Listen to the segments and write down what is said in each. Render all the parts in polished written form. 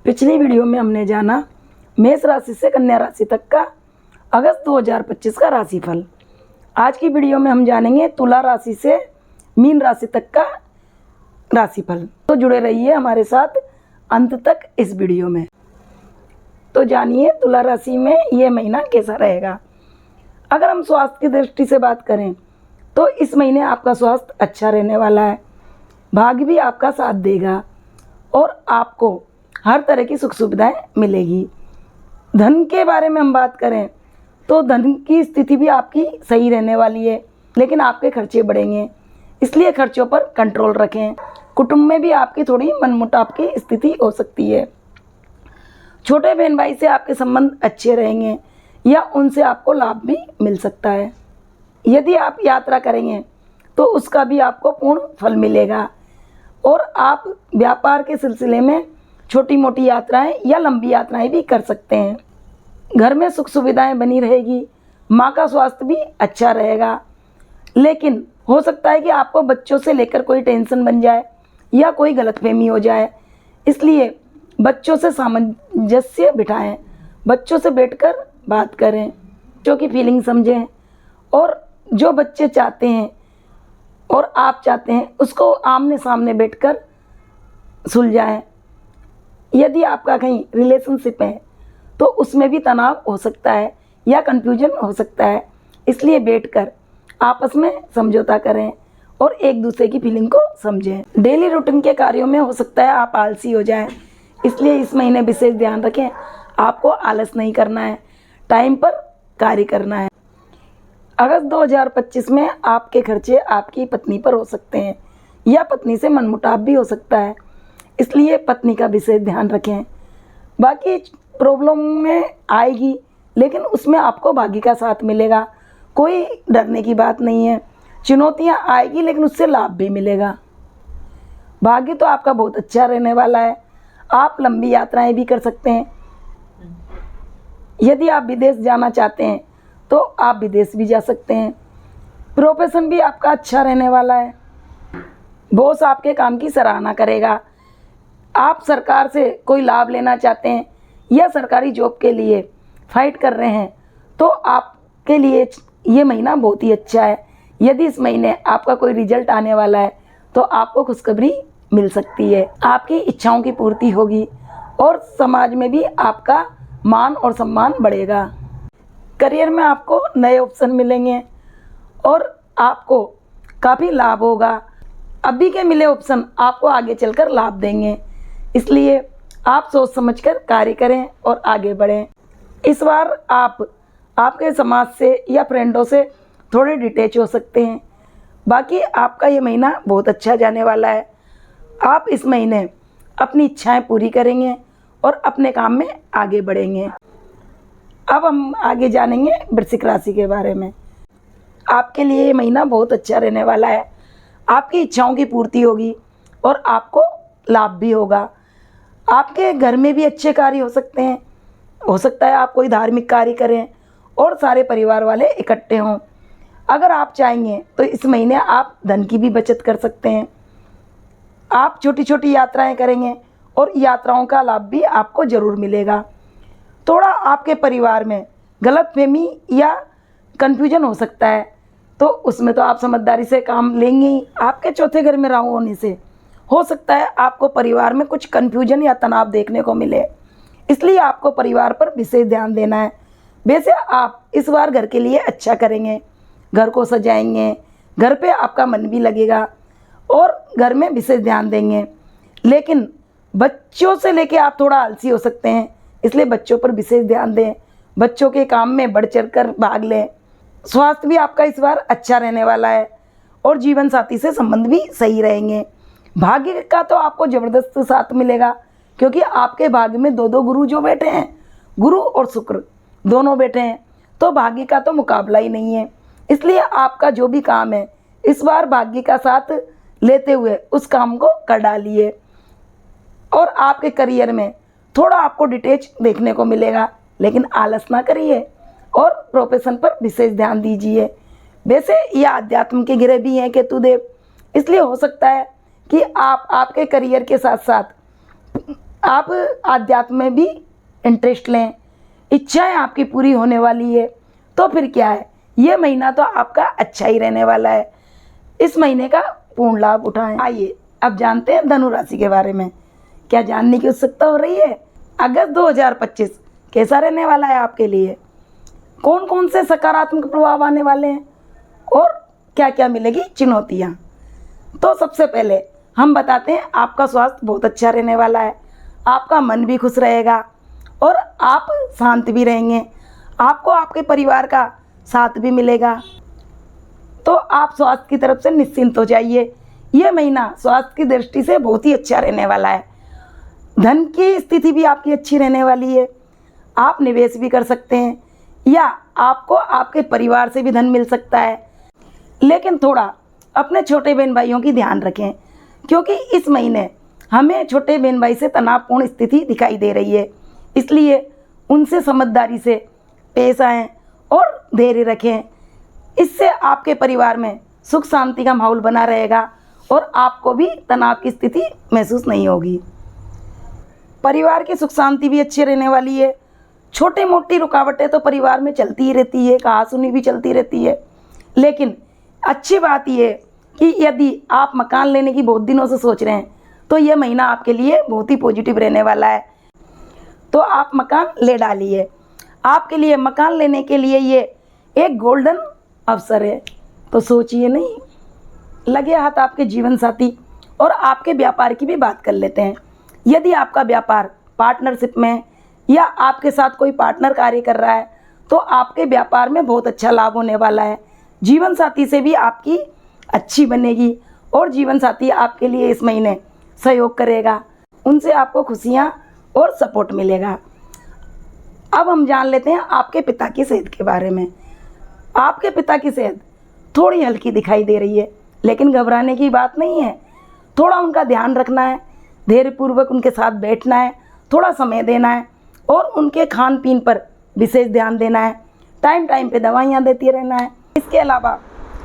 पिछली वीडियो में हमने जाना मेष राशि से कन्या राशि तक का अगस्त 2025 का राशिफल। आज की वीडियो में हम जानेंगे तुला राशि से मीन राशि तक का राशिफल। तो जुड़े रहिए हमारे साथ अंत तक इस वीडियो में। तो जानिए तुला राशि में ये महीना कैसा रहेगा। अगर हम स्वास्थ्य की दृष्टि से बात करें तो इस महीने आपका स्वास्थ्य अच्छा रहने वाला है। भाग्य भी आपका साथ देगा और आपको हर तरह की सुख सुविधाएं मिलेगी। धन के बारे में हम बात करें तो धन की स्थिति भी आपकी सही रहने वाली है, लेकिन आपके खर्चे बढ़ेंगे, इसलिए खर्चों पर कंट्रोल रखें। कुटुंब में भी आपकी थोड़ी मनमुटाव की स्थिति हो सकती है। छोटे बहन भाई से आपके संबंध अच्छे रहेंगे या उनसे आपको लाभ भी मिल सकता है। यदि आप यात्रा करेंगे तो उसका भी आपको पूर्ण फल मिलेगा और आप व्यापार के सिलसिले में छोटी मोटी यात्राएं या लंबी यात्राएं भी कर सकते हैं। घर में सुख सुविधाएं बनी रहेगी। माँ का स्वास्थ्य भी अच्छा रहेगा, लेकिन हो सकता है कि आपको बच्चों से लेकर कोई टेंशन बन जाए या कोई गलतफहमी हो जाए, इसलिए बच्चों से सामंजस्य बिठाएं। बच्चों से बैठकर बात करें, बच्चों की फीलिंग समझें और जो बच्चे चाहते हैं और आप चाहते हैं उसको आमने सामने बैठकर सुलझाएं। यदि आपका कहीं रिलेशनशिप है तो उसमें भी तनाव हो सकता है या कन्फ्यूजन हो सकता है, इसलिए बैठकर आपस में समझौता करें और एक दूसरे की फीलिंग को समझें। डेली रूटीन के कार्यों में हो सकता है आप आलसी हो जाएं, इसलिए इस महीने विशेष ध्यान रखें। आपको आलस नहीं करना है, टाइम पर कार्य करना है। अगस्त 2025 में आपके खर्चे आपकी पत्नी पर हो सकते हैं या पत्नी से मनमुटाव भी हो सकता है, इसलिए पत्नी का विशेष ध्यान रखें। बाकी प्रॉब्लम में आएगी, लेकिन उसमें आपको भाग्य का साथ मिलेगा। कोई डरने की बात नहीं है। चुनौतियां आएगी, लेकिन उससे लाभ भी मिलेगा। भाग्य तो आपका बहुत अच्छा रहने वाला है। आप लंबी यात्राएं भी कर सकते हैं। यदि आप विदेश जाना चाहते हैं तो आप विदेश भी जा सकते हैं। प्रोफेशन भी आपका अच्छा रहने वाला है। बॉस आपके काम की सराहना करेगा। आप सरकार से कोई लाभ लेना चाहते हैं या सरकारी जॉब के लिए फाइट कर रहे हैं तो आपके लिए ये महीना बहुत ही अच्छा है। यदि इस महीने आपका कोई रिजल्ट आने वाला है तो आपको खुशखबरी मिल सकती है। आपकी इच्छाओं की पूर्ति होगी और समाज में भी आपका मान और सम्मान बढ़ेगा। करियर में आपको नए ऑप्शन मिलेंगे और आपको काफ़ी लाभ होगा। अभी के मिले ऑप्शन आपको आगे चलकर लाभ देंगे, इसलिए आप सोच समझकर कार्य करें और आगे बढ़ें। इस बार आप आपके समाज से या फ्रेंडों से थोड़े डिटैच हो सकते हैं। बाकी आपका ये महीना बहुत अच्छा जाने वाला है। आप इस महीने अपनी इच्छाएं पूरी करेंगे और अपने काम में आगे बढ़ेंगे। अब हम आगे जानेंगे वृश्चिक राशि के बारे में। आपके लिए ये महीना बहुत अच्छा रहने वाला है। आपकी इच्छाओं की पूर्ति होगी और आपको लाभ भी होगा। आपके घर में भी अच्छे कार्य हो सकते हैं। हो सकता है आप कोई धार्मिक कार्य करें और सारे परिवार वाले इकट्ठे हों। अगर आप चाहेंगे तो इस महीने आप धन की भी बचत कर सकते हैं। आप छोटी छोटी यात्राएं करेंगे और यात्राओं का लाभ भी आपको ज़रूर मिलेगा। थोड़ा आपके परिवार में गलतफहमी या कन्फ्यूजन हो सकता है, तो उसमें तो आप समझदारी से काम लेंगे ही। आपके चौथे घर में राहु होने से हो सकता है आपको परिवार में कुछ कन्फ्यूजन या तनाव देखने को मिले, इसलिए आपको परिवार पर विशेष ध्यान देना है। वैसे आप इस बार घर के लिए अच्छा करेंगे, घर को सजाएंगे, घर पे आपका मन भी लगेगा और घर में विशेष ध्यान देंगे। लेकिन बच्चों से लेके आप थोड़ा आलसी हो सकते हैं, इसलिए बच्चों पर विशेष ध्यान दें। बच्चों के काम में बढ़ चढ़ कर भाग लें। स्वास्थ्य भी आपका इस बार अच्छा रहने वाला है और जीवन साथी से संबंध भी सही रहेंगे। भाग्य का तो आपको ज़बरदस्त साथ मिलेगा, क्योंकि आपके भाग्य में दो गुरु जो बैठे हैं, गुरु और शुक्र दोनों बैठे हैं, तो भाग्य का तो मुकाबला ही नहीं है। इसलिए आपका जो भी काम है इस बार भाग्य का साथ लेते हुए उस काम को कर डालिए। और आपके करियर में थोड़ा आपको डिटेच देखने को मिलेगा, लेकिन आलस ना करिए और प्रोफेशन पर विशेष ध्यान दीजिए। वैसे ये आध्यात्म के गिरह भी हैं केतुदेव, इसलिए हो सकता है कि आप आपके करियर के साथ साथ आप आध्यात्म में भी इंटरेस्ट लें, इच्छाएं आपकी पूरी होने वाली है। तो फिर क्या है, ये महीना तो आपका अच्छा ही रहने वाला है। इस महीने का पूर्ण लाभ उठाएं। आइए अब जानते हैं धनु राशि के बारे में। क्या जानने की उत्सुकता हो रही है? अगस्त 2025 कैसा रहने वाला है आपके लिए? कौन कौन से सकारात्मक प्रभाव आने वाले हैं और क्या क्या मिलेगी चुनौतियाँ? तो सबसे पहले हम बताते हैं, आपका स्वास्थ्य बहुत अच्छा रहने वाला है। आपका मन भी खुश रहेगा और आप शांत भी रहेंगे। आपको आपके परिवार का साथ भी मिलेगा। तो आप स्वास्थ्य की तरफ से निश्चिंत हो जाइए। ये महीना स्वास्थ्य की दृष्टि से बहुत ही अच्छा रहने वाला है। धन की स्थिति भी आपकी अच्छी रहने वाली है। आप निवेश भी कर सकते हैं या आपको आपके परिवार से भी धन मिल सकता है। लेकिन थोड़ा अपने छोटे बहन भाइयों की ध्यान रखें, क्योंकि इस महीने हमें छोटे बहन भाई से तनावपूर्ण स्थिति दिखाई दे रही है। इसलिए उनसे समझदारी से पेश आएँ और धैर्य रखें। इससे आपके परिवार में सुख शांति का माहौल बना रहेगा और आपको भी तनाव की स्थिति महसूस नहीं होगी। परिवार की सुख शांति भी अच्छी रहने वाली है। छोटी मोटी रुकावटें तो परिवार में चलती ही रहती है, कहासुनी भी चलती रहती है। लेकिन अच्छी बात यह है कि यदि आप मकान लेने की बहुत दिनों से सोच रहे हैं तो यह महीना आपके लिए बहुत ही पॉजिटिव रहने वाला है। तो आप मकान ले डालिए। आपके लिए मकान लेने के लिए ये एक गोल्डन अवसर है। तो सोचिए नहीं, लगे हाथ आपके जीवन साथी और आपके व्यापार की भी बात कर लेते हैं। यदि आपका व्यापार पार्टनरशिप में या आपके साथ कोई पार्टनर कार्य कर रहा है तो आपके व्यापार में बहुत अच्छा लाभ होने वाला है। जीवन साथी से भी आपकी अच्छी बनेगी और जीवन साथी आपके लिए इस महीने सहयोग करेगा। उनसे आपको खुशियाँ और सपोर्ट मिलेगा। अब हम जान लेते हैं आपके पिता की सेहत के बारे में। आपके पिता की सेहत थोड़ी हल्की दिखाई दे रही है, लेकिन घबराने की बात नहीं है। थोड़ा उनका ध्यान रखना है, धैर्यपूर्वक उनके साथ बैठना है, थोड़ा समय देना है और उनके खान पीन पर विशेष ध्यान देना है। टाइम टाइम पे दवाइयाँ देती रहना है। इसके अलावा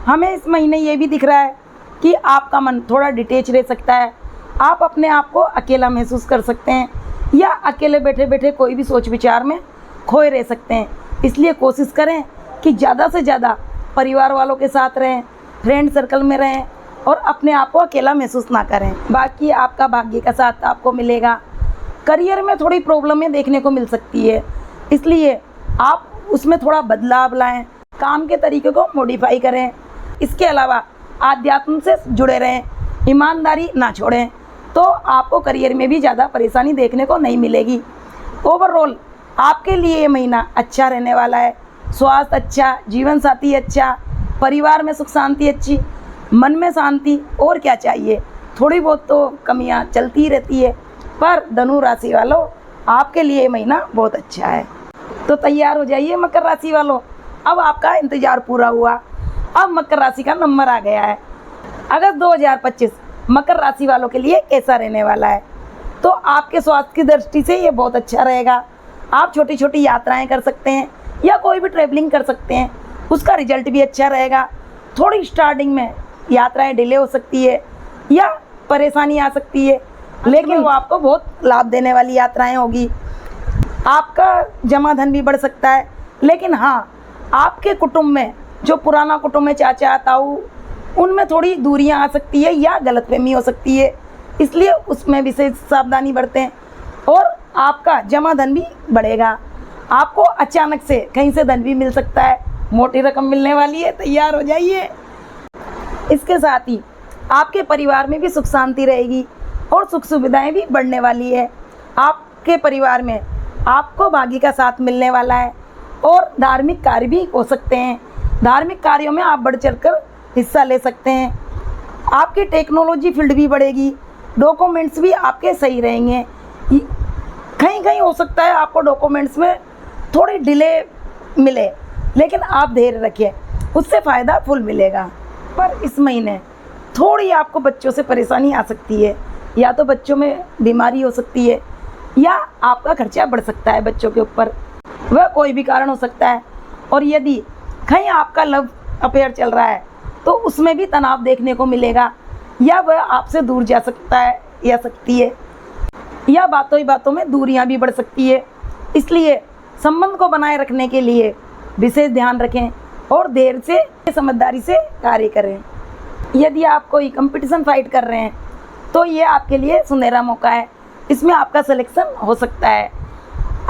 हमें इस महीने ये भी दिख रहा है कि आपका मन थोड़ा डिटेच रह सकता है। आप अपने आप को अकेला महसूस कर सकते हैं या अकेले बैठे बैठे कोई भी सोच विचार में खोए रह सकते हैं। इसलिए कोशिश करें कि ज़्यादा से ज़्यादा परिवार वालों के साथ रहें, फ्रेंड सर्कल में रहें और अपने आप को अकेला महसूस ना करें। बाकी आपका भाग्य का साथ आपको मिलेगा। करियर में थोड़ी प्रॉब्लमें देखने को मिल सकती है, इसलिए आप उसमें थोड़ा बदलाव लाएं, काम के तरीके को मॉडिफाई करें। इसके अलावा आध्यात्म से जुड़े रहें, ईमानदारी ना छोड़ें, तो आपको करियर में भी ज़्यादा परेशानी देखने को नहीं मिलेगी। ओवरऑल आपके लिए ये महीना अच्छा रहने वाला है। स्वास्थ्य अच्छा, जीवन साथी अच्छा, परिवार में सुख शांति अच्छी, मन में शांति, और क्या चाहिए। थोड़ी बहुत तो कमियां चलती रहती है, पर धनु राशि वालों आपके लिए ये महीना बहुत अच्छा है। तो तैयार हो जाइए मकर राशि वालों, अब आपका इंतज़ार पूरा हुआ। अब मकर राशि का नंबर आ गया है। अगस्त 2025 मकर राशि वालों के लिए कैसा रहने वाला है? तो आपके स्वास्थ्य की दृष्टि से ये बहुत अच्छा रहेगा। आप छोटी छोटी यात्राएं कर सकते हैं या कोई भी ट्रैवलिंग कर सकते हैं, उसका रिजल्ट भी अच्छा रहेगा। थोड़ी स्टार्टिंग में यात्राएं डिले हो सकती है या परेशानी आ सकती है, लेकिन वो आपको बहुत लाभ देने वाली यात्राएं होगी। आपका जमा धन भी बढ़ सकता है, लेकिन हाँ, आपके कुटुंब में जो पुराना कुटुंब है, चाचा ताऊ, उनमें थोड़ी दूरियां आ सकती है या गलतफहमी हो सकती है, इसलिए उसमें विशेष सावधानी बरतें। और आपका जमा धन भी बढ़ेगा। आपको अचानक से कहीं से धन भी मिल सकता है, मोटी रकम मिलने वाली है, तैयार हो जाइए। इसके साथ ही आपके परिवार में भी सुख शांति रहेगी और सुख सुविधाएं भी बढ़ने वाली है। आपके परिवार में आपको भाग्य का साथ मिलने वाला है और धार्मिक कार्य भी हो सकते हैं। धार्मिक कार्यों में आप बढ़ चढ़कर हिस्सा ले सकते हैं। आपकी टेक्नोलॉजी फील्ड भी बढ़ेगी, डॉक्यूमेंट्स भी आपके सही रहेंगे। कहीं कहीं हो सकता है आपको डॉक्यूमेंट्स में थोड़ी डिले मिले, लेकिन आप धैर्य रखिए, उससे फ़ायदा फुल मिलेगा। पर इस महीने थोड़ी आपको बच्चों से परेशानी आ सकती है, या तो बच्चों में बीमारी हो सकती है या आपका खर्चा बढ़ सकता है बच्चों के ऊपर, वह कोई भी कारण हो सकता है। और यदि कहीं आपका लव अफेयर चल रहा है तो उसमें भी तनाव देखने को मिलेगा, या वह आपसे दूर जा सकता है या सकती है। या बातों ही बातों में दूरियां भी बढ़ सकती है। इसलिए संबंध को बनाए रखने के लिए विशेष ध्यान रखें और देर से समझदारी से कार्य करें। यदि आप कोई कंपटीशन फाइट कर रहे हैं तो ये आपके लिए सुनहरा मौका है, इसमें आपका सिलेक्शन हो सकता है।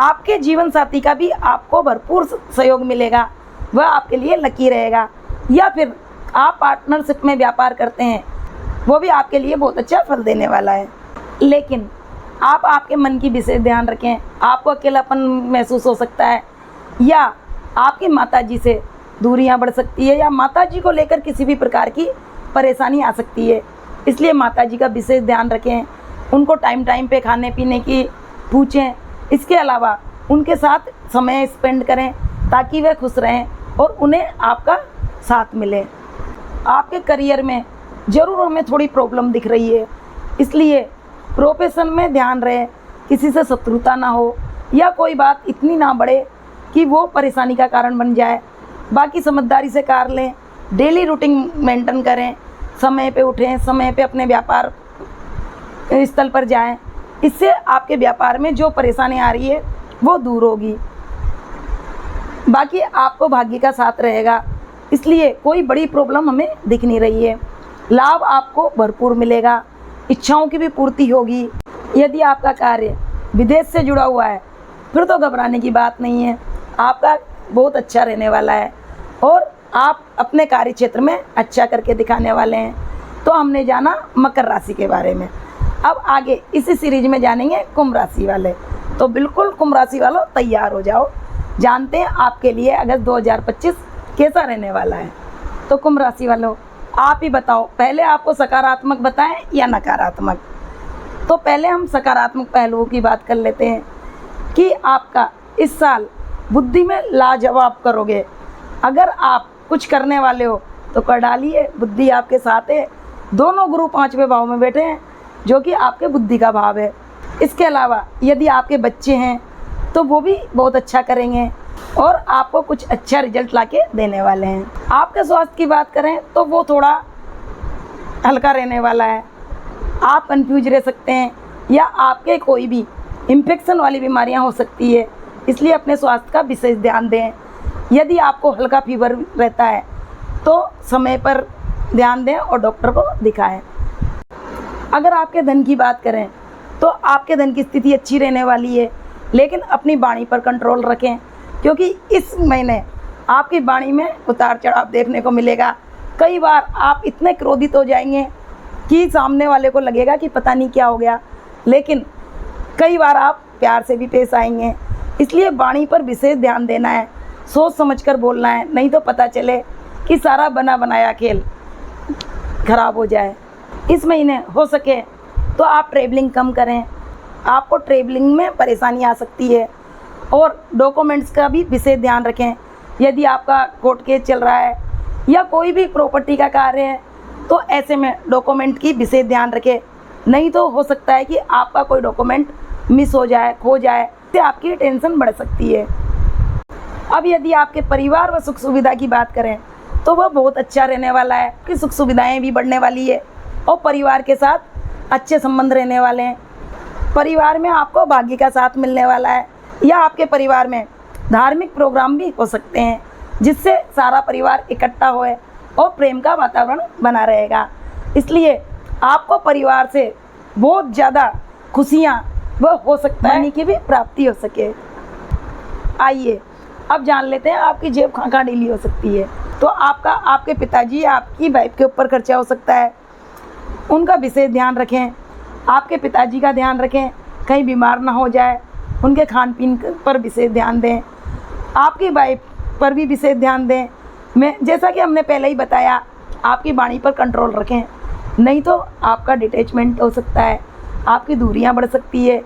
आपके जीवन साथी का भी आपको भरपूर सहयोग मिलेगा, वह आपके लिए लकी रहेगा। या फिर आप पार्टनरशिप में व्यापार करते हैं, वो भी आपके लिए बहुत अच्छा फल देने वाला है। लेकिन आप आपके मन की विशेष ध्यान रखें, आपको अकेलापन महसूस हो सकता है या आपकी माताजी से दूरियां बढ़ सकती है या माताजी को लेकर किसी भी प्रकार की परेशानी आ सकती है। इसलिए माताजी का विशेष ध्यान रखें, उनको टाइम टाइम पे खाने पीने की पूछें। इसके अलावा उनके साथ समय स्पेंड करें ताकि वे खुश रहें और उन्हें आपका साथ मिले। आपके करियर में ज़रूर हमें थोड़ी प्रॉब्लम दिख रही है, इसलिए प्रोफेशन में ध्यान रहे, किसी से शत्रुता ना हो या कोई बात इतनी ना बढ़े कि वो परेशानी का कारण बन जाए। बाकी समझदारी से कार्य लें, डेली रूटीन मेंटेन करें, समय पे उठें, समय पे अपने व्यापार स्थल पर जाएं। इससे आपके व्यापार में जो परेशानी आ रही है वो दूर होगी। बाकी आपको भाग्य का साथ रहेगा, इसलिए कोई बड़ी प्रॉब्लम हमें दिख नहीं रही है। लाभ आपको भरपूर मिलेगा, इच्छाओं की भी पूर्ति होगी। यदि आपका कार्य विदेश से जुड़ा हुआ है फिर तो घबराने की बात नहीं है, आपका बहुत अच्छा रहने वाला है और आप अपने कार्य क्षेत्र में अच्छा करके दिखाने वाले हैं। तो हमने जाना मकर राशि के बारे में, अब आगे इसी सीरीज में जानेंगे कुंभ राशि वाले। तो बिल्कुल कुंभ राशि वालों तैयार हो जाओ, जानते हैं आपके लिए अगस्त 2025 कैसा रहने वाला है। तो कुंभ राशि वालों आप ही बताओ, पहले आपको सकारात्मक बताएं या नकारात्मक। तो पहले हम सकारात्मक पहलुओं की बात कर लेते हैं कि आपका इस साल बुद्धि में लाजवाब करोगे। अगर आप कुछ करने वाले हो तो कर डालिए, बुद्धि आपके साथ है। दोनों गुरु 5वें भाव में बैठे हैं जो कि आपके बुद्धि का भाव है। इसके अलावा यदि आपके बच्चे हैं तो वो भी बहुत अच्छा करेंगे और आपको कुछ अच्छा रिजल्ट लाके देने वाले हैं। आपके स्वास्थ्य की बात करें तो वो थोड़ा हल्का रहने वाला है, आप कंफ्यूज रह सकते हैं या आपके कोई भी इन्फेक्शन वाली बीमारियां हो सकती है, इसलिए अपने स्वास्थ्य का विशेष ध्यान दें। यदि आपको हल्का फीवर रहता है तो समय पर ध्यान दें और डॉक्टर को दिखाएं। अगर आपके धन की बात करें तो आपके धन की स्थिति अच्छी रहने वाली है, लेकिन अपनी वाणी पर कंट्रोल रखें क्योंकि इस महीने आपकी वाणी में उतार चढ़ाव देखने को मिलेगा। कई बार आप इतने क्रोधित हो जाएंगे कि सामने वाले को लगेगा कि पता नहीं क्या हो गया, लेकिन कई बार आप प्यार से भी पेश आएंगे। इसलिए वाणी पर विशेष ध्यान देना है, सोच समझकर बोलना है, नहीं तो पता चले कि सारा बना बनाया खेल खराब हो जाए। इस महीने हो सके तो आप ट्रैवलिंग कम करें, आपको ट्रैवलिंग में परेशानी आ सकती है। और डॉक्यूमेंट्स का भी विशेष ध्यान रखें, यदि आपका कोर्ट केस चल रहा है या कोई भी प्रॉपर्टी का कार्य है तो ऐसे में डॉक्यूमेंट की विशेष ध्यान रखें, नहीं तो हो सकता है कि आपका कोई डॉक्यूमेंट मिस हो जाए, खो जाए, इससे आपकी टेंशन बढ़ सकती है। अब यदि आपके परिवार व सुख सुविधा की बात करें तो वह बहुत अच्छा रहने वाला है, कि सुख सुविधाएं भी बढ़ने वाली है और परिवार के साथ अच्छे संबंध रहने वाले हैं। परिवार में आपको भाग्य का साथ मिलने वाला है या आपके परिवार में धार्मिक प्रोग्राम भी हो सकते हैं जिससे सारा परिवार इकट्ठा होए और प्रेम का वातावरण बना रहेगा। इसलिए आपको परिवार से बहुत ज़्यादा खुशियाँ वह हो सकता है, मनी की भी प्राप्ति हो सके। आइए अब जान लेते हैं आपकी जेब कहाँ कहाँ ढीली हो सकती है। तो आपके पिताजी या आपकी वाइफ के ऊपर खर्चा हो सकता है, उनका विशेष ध्यान रखें। आपके पिताजी का ध्यान रखें, कहीं बीमार ना हो जाए, उनके खान पीन पर विशेष ध्यान दें। आपकी वाइफ पर भी विशेष ध्यान दें। जैसा कि हमने पहले ही बताया, आपकी वाणी पर कंट्रोल रखें, नहीं तो आपका डिटैचमेंट हो सकता है, आपकी दूरियां बढ़ सकती है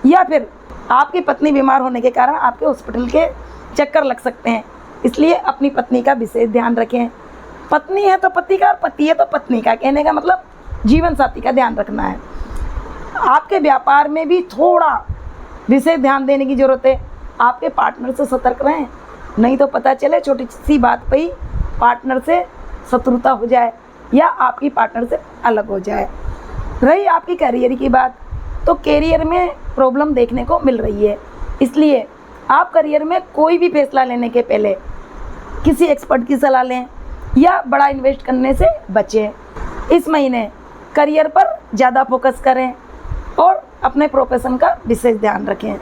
या फिर आपकी पत्नी बीमार होने के कारण आपके हॉस्पिटल के चक्कर लग सकते हैं। इसलिए अपनी पत्नी का विशेष ध्यान रखें। पत्नी है तो पति का और पति है तो पत्नी का, कहने का मतलब जीवन साथी का ध्यान रखना है। आपके व्यापार में भी थोड़ा विशेष ध्यान देने की ज़रूरत है। आपके पार्टनर से सतर्क रहें, नहीं तो पता चले छोटी सी बात पे ही पार्टनर से शत्रुता हो जाए या आपकी पार्टनर से अलग हो जाए। रही आपकी करियर की बात, तो करियर में प्रॉब्लम देखने को मिल रही है। इसलिए आप करियर में कोई भी फैसला लेने के पहले किसी एक्सपर्ट की सलाह लें या बड़ा इन्वेस्ट करने से बचें। इस महीने करियर पर ज़्यादा फोकस करें और अपने प्रोफेशन का विशेष ध्यान रखें।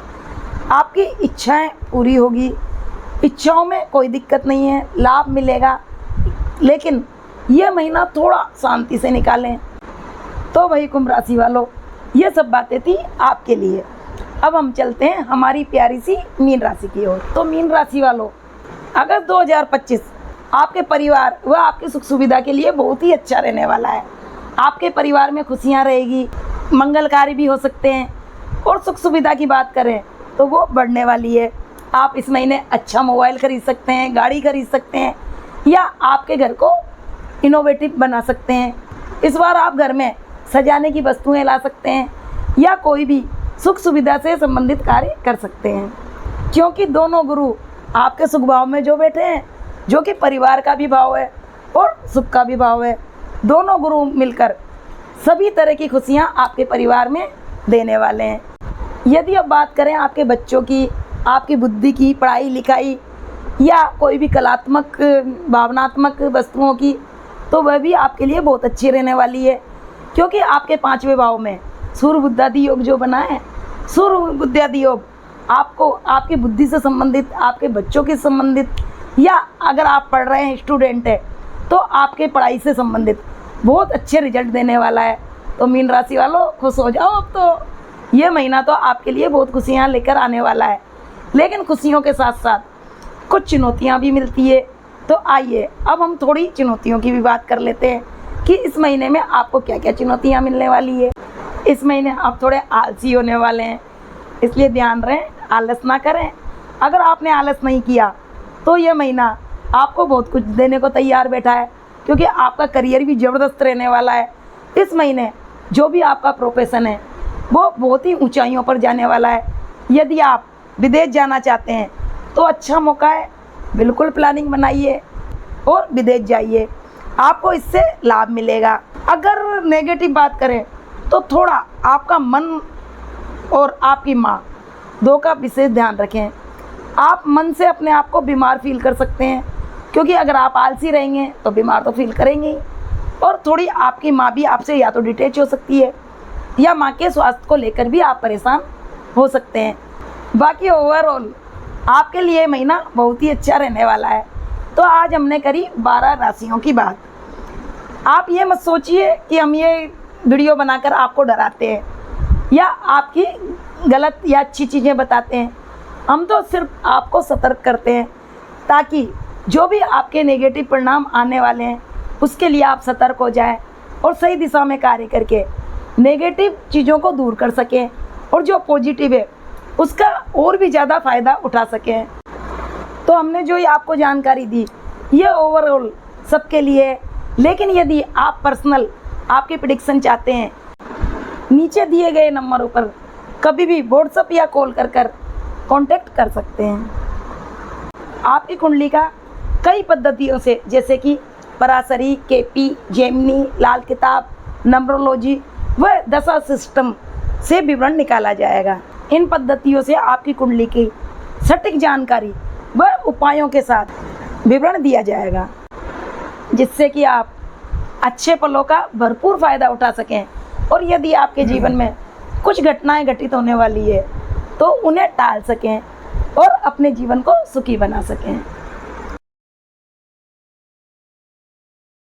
आपकी इच्छाएं पूरी होगी, इच्छाओं में कोई दिक्कत नहीं है, लाभ मिलेगा, लेकिन ये महीना थोड़ा शांति से निकालें। तो वही कुंभ राशि वालों, ये सब बातें थी आपके लिए। अब हम चलते हैं हमारी प्यारी सी मीन राशि की ओर। तो मीन राशि वालों, अगस्त 2025 आपके परिवार व आपकी सुख सुविधा के लिए बहुत ही अच्छा रहने वाला है। आपके परिवार में खुशियाँ रहेगी, मंगल कार्य भी हो सकते हैं, और सुख सुविधा की बात करें तो वो बढ़ने वाली है। आप इस महीने अच्छा मोबाइल खरीद सकते हैं, गाड़ी खरीद सकते हैं, या आपके घर को इनोवेटिव बना सकते हैं। इस बार आप घर में सजाने की वस्तुएं ला सकते हैं या कोई भी सुख सुविधा से संबंधित कार्य कर सकते हैं, क्योंकि दोनों गुरु आपके सुख भाव में जो बैठे हैं, जो कि परिवार का भी भाव है और सुख का भी भाव है, दोनों गुरु मिलकर सभी तरह की खुशियां आपके परिवार में देने वाले हैं। यदि अब बात करें आपके बच्चों की, आपकी बुद्धि की, पढ़ाई लिखाई या कोई भी कलात्मक भावनात्मक वस्तुओं की, तो वह भी आपके लिए बहुत अच्छी रहने वाली है, क्योंकि आपके 5वें भाव में सूर्य बुधादि योग जो बना है, सूर्य बुधादि योग आपको आपकी बुद्धि से संबंधित, आपके बच्चों के संबंधित, या अगर आप पढ़ रहे हैं, स्टूडेंट है, तो आपके पढ़ाई से संबंधित बहुत अच्छे रिजल्ट देने वाला है। तो मीन राशि वालों खुश हो जाओ। अब तो ये महीना तो आपके लिए बहुत खुशियाँ लेकर आने वाला है, लेकिन खुशियों के साथ साथ कुछ चुनौतियाँ भी मिलती है। तो आइए अब हम थोड़ी चुनौतियों की भी बात कर लेते हैं कि इस महीने में आपको क्या क्या चुनौतियाँ मिलने वाली है। इस महीने आप थोड़े आलसी होने वाले हैं, इसलिए ध्यान रहे, आलस ना करें। अगर आपने आलस नहीं किया तो ये महीना आपको बहुत कुछ देने को तैयार बैठा है, क्योंकि आपका करियर भी ज़बरदस्त रहने वाला है। इस महीने जो भी आपका प्रोफेशन है वो बहुत ही ऊंचाइयों पर जाने वाला है। यदि आप विदेश जाना चाहते हैं तो अच्छा मौका है, बिल्कुल प्लानिंग बनाइए और विदेश जाइए, आपको इससे लाभ मिलेगा। अगर नेगेटिव बात करें तो थोड़ा आपका मन और आपकी माँ दो का विशेष ध्यान रखें। आप मन से अपने आप को बीमार फील कर सकते हैं, क्योंकि अगर आप आलसी रहेंगे तो बीमार तो फील करेंगे ही, और थोड़ी आपकी माँ भी आपसे या तो डिटैच हो सकती है या माँ के स्वास्थ्य को लेकर भी आप परेशान हो सकते हैं। बाकी ओवरऑल आपके लिए महीना बहुत ही अच्छा रहने वाला है। तो आज हमने करी 12 राशियों की बात। आप ये मत सोचिए कि हम ये वीडियो बनाकर आपको डराते हैं या आपकी गलत या अच्छी चीज़ें बताते हैं। हम तो सिर्फ आपको सतर्क करते हैं, ताकि जो भी आपके नेगेटिव परिणाम आने वाले हैं उसके लिए आप सतर्क हो जाएं और सही दिशा में कार्य करके नेगेटिव चीज़ों को दूर कर सकें, और जो पॉजिटिव है उसका और भी ज़्यादा फ़ायदा उठा सकें। तो हमने जो ये आपको जानकारी दी ये ओवरऑल सबके लिए है, लेकिन यदि आप पर्सनल आपकी प्रेडिक्शन चाहते हैं, नीचे दिए गए नंबरों पर कभी भी व्हाट्सएप या कॉल कर कांटेक्ट कर सकते हैं। आपकी कुंडली का कई पद्धतियों से, जैसे कि पराशरी, केपी, जेमिनी, लाल किताब, नंबरोलॉजी व दशा सिस्टम से विवरण निकाला जाएगा। इन पद्धतियों से आपकी कुंडली की सटीक जानकारी व उपायों के साथ विवरण दिया जाएगा, जिससे कि आप अच्छे पलों का भरपूर फ़ायदा उठा सकें, और यदि आपके जीवन में कुछ घटनाएं घटित होने वाली है तो उन्हें टाल सकें और अपने जीवन को सुखी बना सकें।